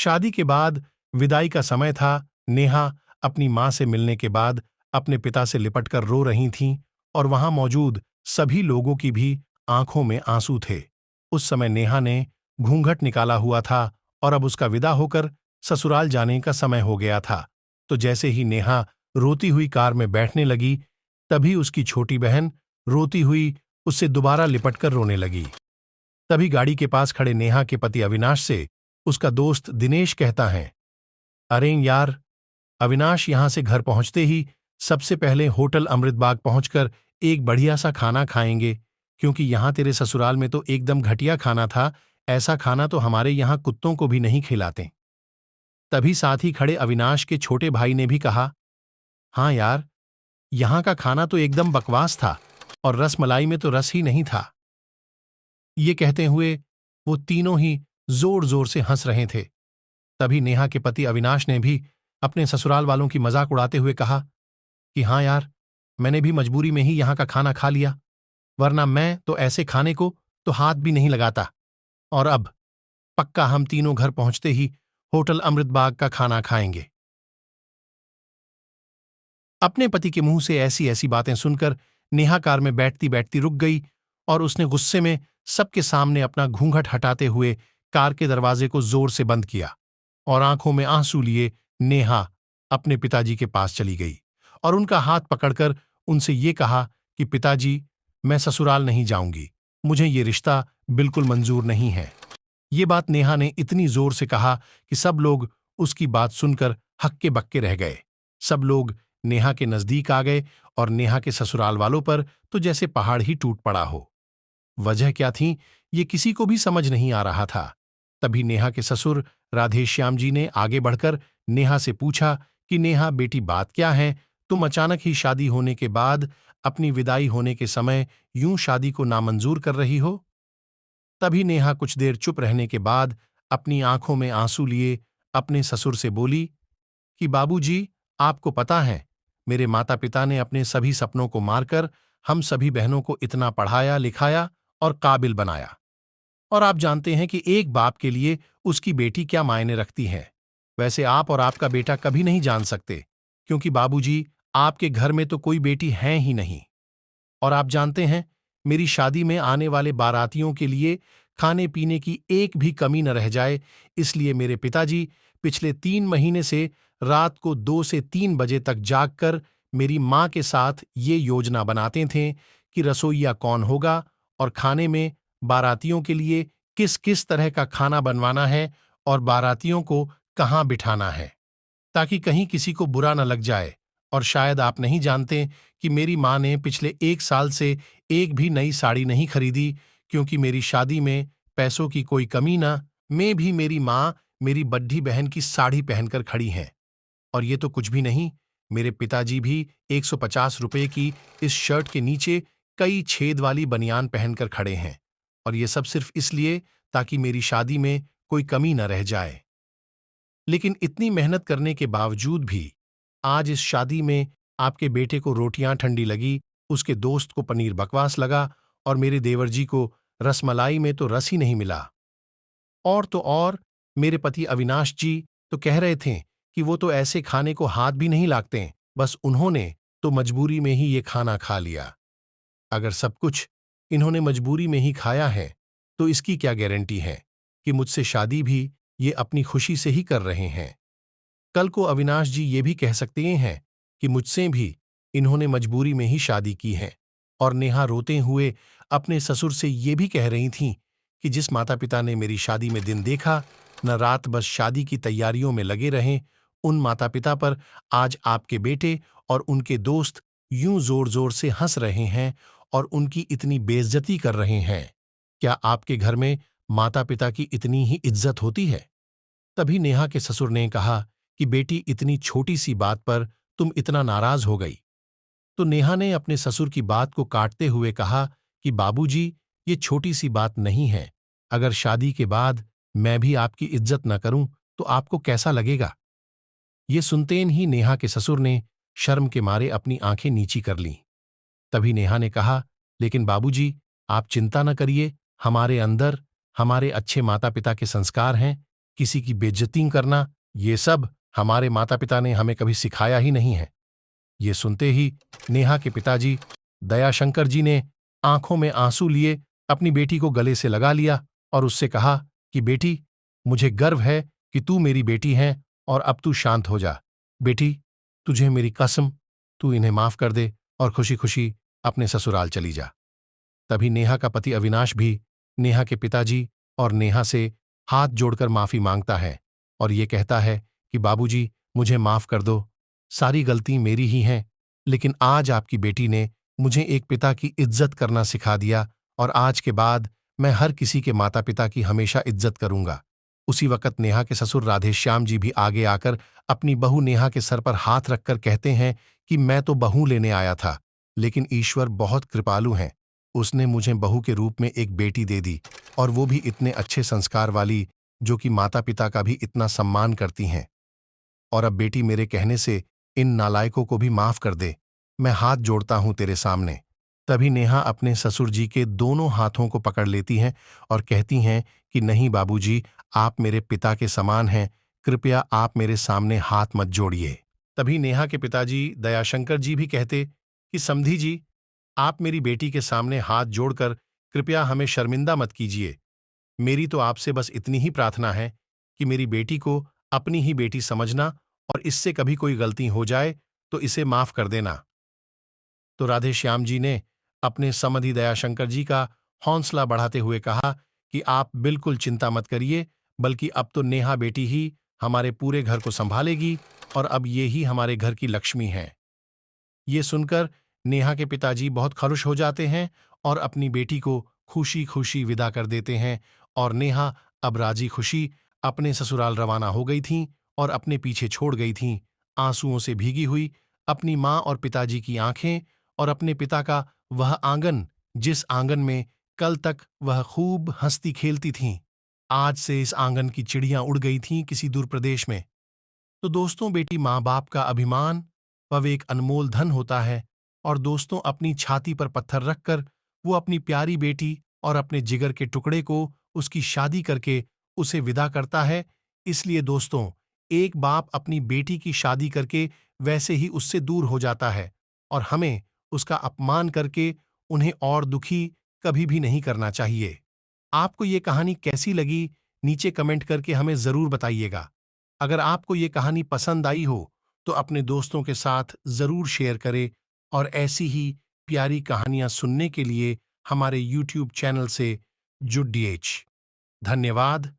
शादी के बाद विदाई का समय था। नेहा अपनी मां से मिलने के बाद अपने पिता से लिपटकर रो रही थीं और वहां मौजूद सभी लोगों की भी आंखों में आंसू थे। उस समय नेहा ने घूंघट निकाला हुआ था और अब उसका विदा होकर ससुराल जाने का समय हो गया था। तो जैसे ही नेहा रोती हुई कार में बैठने लगी, तभी उसकी छोटी बहन रोती हुई उससे दोबारा लिपटकर रोने लगी। तभी गाड़ी के पास खड़े नेहा के पति अविनाश से उसका दोस्त दिनेश कहता है, अरे यार अविनाश, यहां से घर पहुंचते ही सबसे पहले होटल अमृतबाग पहुंचकर एक बढ़िया सा खाना खाएंगे, क्योंकि यहां तेरे ससुराल में तो एकदम घटिया खाना था। ऐसा खाना तो हमारे यहां कुत्तों को भी नहीं खिलाते। तभी साथ ही खड़े अविनाश के छोटे भाई ने भी कहा, हाँ यार, यहां का खाना तो एकदम बकवास था और रसमलाई में तो रस ही नहीं था। ये कहते हुए वो तीनों ही जोर जोर से हंस रहे थे। तभी नेहा के पति अविनाश ने भी अपने ससुराल वालों की मजाक उड़ाते हुए कहा कि हाँ यार, मैंने भी मजबूरी में ही यहां का खाना खा लिया, वरना मैं तो ऐसे खाने को तो हाथ भी नहीं लगाता। और अब पक्का हम तीनों घर पहुंचते ही होटल अमृतबाग का खाना खाएंगे। अपने पति के मुंह से ऐसी ऐसी बातें सुनकर नेहा कार में बैठती बैठती रुक गई और उसने गुस्से में सबके सामने अपना घूंघट हटाते हुए कार के दरवाजे को जोर से बंद किया और आंखों में आंसू लिए नेहा अपने पिताजी के पास चली गई और उनका हाथ पकड़कर उनसे ये कहा कि पिताजी, मैं ससुराल नहीं जाऊंगी, मुझे ये रिश्ता बिल्कुल मंजूर नहीं है। ये बात नेहा ने इतनी जोर से कहा कि सब लोग उसकी बात सुनकर हक्के बक्के रह गए। सब लोग नेहा के नजदीक आ गए और नेहा के ससुराल वालों पर तो जैसे पहाड़ ही टूट पड़ा हो। वजह क्या थी, ये किसी को भी समझ नहीं आ रहा था। तभी नेहा के ससुर राधेश्याम जी ने आगे बढ़कर नेहा से पूछा कि नेहा बेटी, बात क्या है? तुम अचानक ही शादी होने के बाद अपनी विदाई होने के समय यूं शादी को नामंजूर कर रही हो? तभी नेहा कुछ देर चुप रहने के बाद अपनी आंखों में आंसू लिए अपने ससुर से बोली कि बाबूजी, आपको पता है, मेरे माता पिता ने अपने सभी सपनों को मारकर हम सभी बहनों को इतना पढ़ाया लिखाया और काबिल बनाया, और आप जानते हैं कि एक बाप के लिए उसकी बेटी क्या मायने रखती है। वैसे आप और आपका बेटा कभी नहीं जान सकते, क्योंकि बाबूजी, आपके घर में तो कोई बेटी है ही नहीं। और आप जानते हैं, मेरी शादी में आने वाले बारातियों के लिए खाने पीने की एक भी कमी न रह जाए, इसलिए मेरे पिताजी पिछले 3 महीने से रात को 2 से 3 बजे तक जागकर मेरी मां के साथ ये योजना बनाते थे कि रसोइया कौन होगा और खाने में बारातियों के लिए किस किस तरह का खाना बनवाना है और बारातियों को कहाँ बिठाना है, ताकि कहीं किसी को बुरा न लग जाए। और शायद आप नहीं जानते कि मेरी मां ने पिछले 1 साल से एक भी नई साड़ी नहीं खरीदी, क्योंकि मेरी शादी में पैसों की कोई कमी न में भी मेरी मां मेरी बड्ढी बहन की साड़ी पहनकर खड़ी हैं। और ये तो कुछ भी नहीं, मेरे पिताजी भी 150 रुपए की इस शर्ट के नीचे कई छेद वाली बनियान पहनकर खड़े हैं, और ये सब सिर्फ इसलिए ताकि मेरी शादी में कोई कमी न रह जाए। लेकिन इतनी मेहनत करने के बावजूद भी आज इस शादी में आपके बेटे को रोटियां ठंडी लगी, उसके दोस्त को पनीर बकवास लगा और मेरे देवर जी को रसमलाई में तो रस ही नहीं मिला। और तो और मेरे पति अविनाश जी तो कह रहे थे कि वो तो ऐसे खाने को हाथ भी नहीं लागते, बस उन्होंने तो मजबूरी में ही ये खाना खा लिया। अगर सब कुछ इन्होंने मजबूरी में ही खाया है, तो इसकी क्या गारंटी है कि मुझसे शादी भी ये अपनी खुशी से ही कर रहे हैं। कल को अविनाश जी ये भी कह सकते हैं कि मुझसे भी इन्होंने मजबूरी में ही शादी की है। और नेहा रोते हुए अपने ससुर से ये भी कह रही थीं कि जिस माता पिता ने मेरी शादी में दिन देखा, न रात बस शादी की तैयारियों में लगे रहें, उन माता पिता पर आज आपके बेटे और उनके दोस्त यूं जोर जोर से हंस रहे हैं और उनकी इतनी बेइज्जती कर रहे हैं। क्या आपके घर में माता पिता की इतनी ही इज्जत होती है? तभी नेहा के ससुर ने कहा कि बेटी, इतनी छोटी सी बात पर तुम इतना नाराज हो गई। तो नेहा ने अपने ससुर की बात को काटते हुए कहा कि बाबूजी, ये छोटी सी बात नहीं है। अगर शादी के बाद मैं भी आपकी इज्जत न करूं तो आपको कैसा लगेगा? ये सुनतेन ही नेहा के ससुर ने शर्म के मारे अपनी आंखें नीची कर लीं। तभी नेहा ने कहा, लेकिन बाबूजी, आप चिंता न करिए, हमारे अंदर हमारे अच्छे माता पिता के संस्कार हैं, किसी की बेइज्जती करना, ये सब हमारे माता पिता ने हमें कभी सिखाया ही नहीं है। ये सुनते ही नेहा के पिताजी दयाशंकर जी ने आंखों में आंसू लिए अपनी बेटी को गले से लगा लिया और उससे कहा कि बेटी, मुझे गर्व है कि तू मेरी बेटी है और अब तू शांत हो जा। बेटी, तुझे मेरी कसम, तू इन्हें माफ कर दे और खुशी खुशी अपने ससुराल चली जा। तभी नेहा का पति अविनाश भी नेहा के पिताजी और नेहा से हाथ जोड़कर माफी मांगता है और ये कहता है कि बाबूजी, मुझे माफ कर दो, सारी गलती मेरी ही है, लेकिन आज आपकी बेटी ने मुझे एक पिता की इज्जत करना सिखा दिया और आज के बाद मैं हर किसी के माता पिता की हमेशा इज्जत करूंगा। उसी वक्त नेहा के ससुर राधेश्याम जी भी आगे आकर अपनी बहू नेहा के सर पर हाथ रखकर कहते हैं कि मैं तो बहू लेने आया था, लेकिन ईश्वर बहुत कृपालु हैं, उसने मुझे बहू के रूप में एक बेटी दे दी और वो भी इतने अच्छे संस्कार वाली, जो कि माता पिता का भी इतना सम्मान करती हैं। और अब बेटी, मेरे कहने से इन नालायकों को भी माफ कर दे, मैं हाथ जोड़ता हूं तेरे सामने। तभी नेहा अपने ससुर जी के दोनों हाथों को पकड़ लेती हैं और कहती हैं कि नहीं बाबूजी, आप मेरे पिता के समान हैं, कृपया आप मेरे सामने हाथ मत जोड़िए। तभी नेहा के पिताजी दयाशंकर जी भी कहते कि समधी जी, आप मेरी बेटी के सामने हाथ जोड़कर कृपया हमें शर्मिंदा मत कीजिए। मेरी तो आपसे बस इतनी ही प्रार्थना है कि मेरी बेटी को अपनी ही बेटी समझना और इससे कभी कोई गलती हो जाए तो इसे माफ कर देना। तो राधेश्याम जी ने अपने समधि दयाशंकर जी का हौसला बढ़ाते हुए कहा कि आप बिल्कुल चिंता मत करिए, बल्कि अब तो नेहा बेटी ही हमारे पूरे घर को संभालेगी और अब ये ही हमारे घर की लक्ष्मी है। ये सुनकर नेहा के पिताजी बहुत खुश हो जाते हैं और अपनी बेटी को खुशी खुशी विदा कर देते हैं और नेहा अब राजी खुशी अपने ससुराल रवाना हो गई थीं और अपने पीछे छोड़ गई थीं आंसुओं से भीगी हुई अपनी माँ और पिताजी की आंखें और अपने पिता का वह आंगन, जिस आंगन में कल तक वह खूब हंसती खेलती थीं। आज से इस आंगन की चिड़ियां उड़ गई थीं किसी दूर प्रदेश में। तो दोस्तों, बेटी माँ बाप का अभिमान वह एक अनमोल धन होता है और दोस्तों, अपनी छाती पर पत्थर रखकर वो अपनी प्यारी बेटी और अपने जिगर के टुकड़े को उसकी शादी करके उसे विदा करता है। इसलिए दोस्तों, एक बाप अपनी बेटी की शादी करके वैसे ही उससे दूर हो जाता है और हमें उसका अपमान करके उन्हें और दुखी कभी भी नहीं करना चाहिए। आपको ये कहानी कैसी लगी, नीचे कमेंट करके हमें जरूर बताइएगा। अगर आपको ये कहानी पसंद आई हो तो अपने दोस्तों के साथ जरूर शेयर करें और ऐसी ही प्यारी कहानियां सुनने के लिए हमारे YouTube चैनल से जुड़िए। धन्यवाद।